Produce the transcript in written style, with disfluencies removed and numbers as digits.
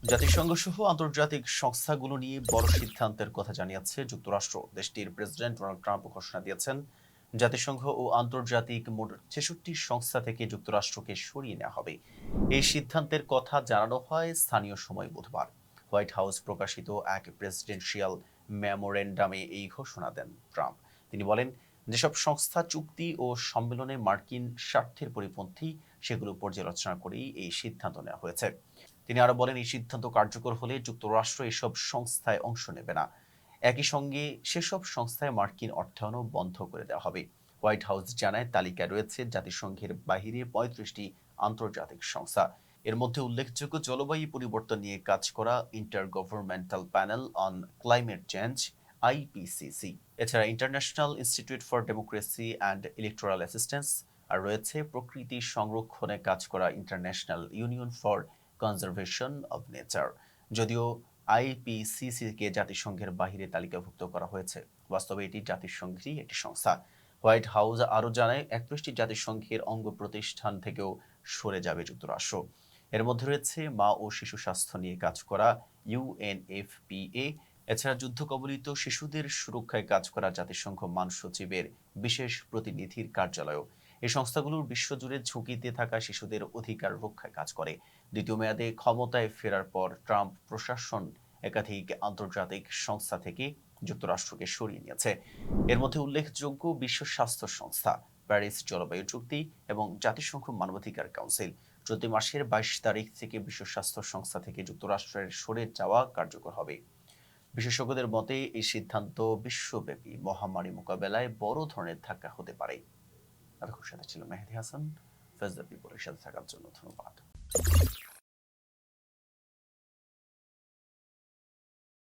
জাতিসংঘ সহ আন্তর্জাতিক সংস্থাগুলো নিয়ে বড় সিদ্ধান্তের কথা জানিয়েছে যুক্তরাষ্ট্র। দেশটির প্রেসিডেন্ট ডোনাল্ড ট্রাম্প ঘোষণা দিয়েছেন, জাতিসংঘ ও আন্তর্জাতিক মোট ৬৬ সংস্থা থেকে যুক্তরাষ্ট্রকে সরিয়ে নেওয়া হবে। এই সিদ্ধান্তের কথা জানানো হয় স্থানীয় সময় বুধবার। হোয়াইট হাউস প্রকাশিত এক প্রেসিডেন্সিয়াল মেমোরেন্ডামে এই ঘোষণা দেন ট্রাম্প। তিনি বলেন, যেসব সংস্থা চুক্তি ও সম্মেলনে মার্কিন স্বার্থের পরিপন্থী, সেগুলো পর্যালোচনা করেই এই সিদ্ধান্ত নেওয়া হয়েছে। তিনি আরো বলেন, এই সিদ্ধান্ত কার্যকর হলে যুক্তরাষ্ট্র এসব সংস্থায় অংশ নেবে না। একই সঙ্গে সেসব সংস্থায় মার্কিন অর্থায়নও বন্ধ করে দেওয়া হবে। হোয়াইট হাউস জানায়, তালিকায় রয়েছে জাতিসংঘের বাইরে ৩৫টি আন্তর্জাতিক সংস্থা। এর মধ্যে উল্লেখযোগ্য জলবায়ু পরিবর্তন নিয়ে কাজ করা inter governmental panel on climate change IPCC, এছাড়া international institute for democracy and electoral assistance, আর রয়েছে প্রকৃতি সংরক্ষণে কাজ করা international union for conservation of nature. যদিও আইপিসিসিকে জাতিসংঘের বাইরে তালিকাভুক্ত করা হয়েছে, বাস্তবে এটি জাতিসংঘেরই একটি সংস্থা। হোয়াইট হাউস আরও জানায়, ৩১টি জাতিসংঘের অঙ্গ প্রতিষ্ঠান থেকেও সরে যাবে যুক্তরাষ্ট্র। এর মধ্যে রয়েছে মা ও শিশু স্বাস্থ্য নিয়ে কাজ করা ইউএনএফপিএ, এছাড়া যুদ্ধ কবলিত শিশুদের সুরক্ষায় কাজ করা জাতিসংঘ মহাসচিবের বিশেষ প্রতিনিধির কার্যালয়ও। এই সংস্থাগুলোর বিশ্বজুড়ে ঝুঁকিতে থাকা শিশুদের অধিকার রক্ষায় কাজ করে। দ্বিতীয় মেয়াদে ক্ষমতায় ফেরার পর ট্রাম্প প্রশাসন একাধিক আন্তর্জাতিক সংস্থা থেকে যুক্তরাষ্ট্রকে সরিয়ে নিয়েছে। এর মধ্যে উল্লেখযোগ্য বিশ্ব স্বাস্থ্য সংস্থা, প্যারিস জলবায়ু চুক্তি এবং জাতিসংঘ মানবাধিকার কাউন্সিল। চলতি মাসের ২২ তারিখ থেকে বিশ্ব স্বাস্থ্য সংস্থা থেকে যুক্তরাষ্ট্রের সরে যাওয়া কার্যকর হবে। বিশেষজ্ঞদের মতে, এই সিদ্ধান্ত বিশ্বব্যাপী মহামারী মোকাবেলায় বড় ধরনের ধাক্কা হতে পারে। এতক্ষণ সাথে ছিল মেহেদী হাসান। ফেজ দ্য পিপলের সাথে থাকার জন্য ধন্যবাদ।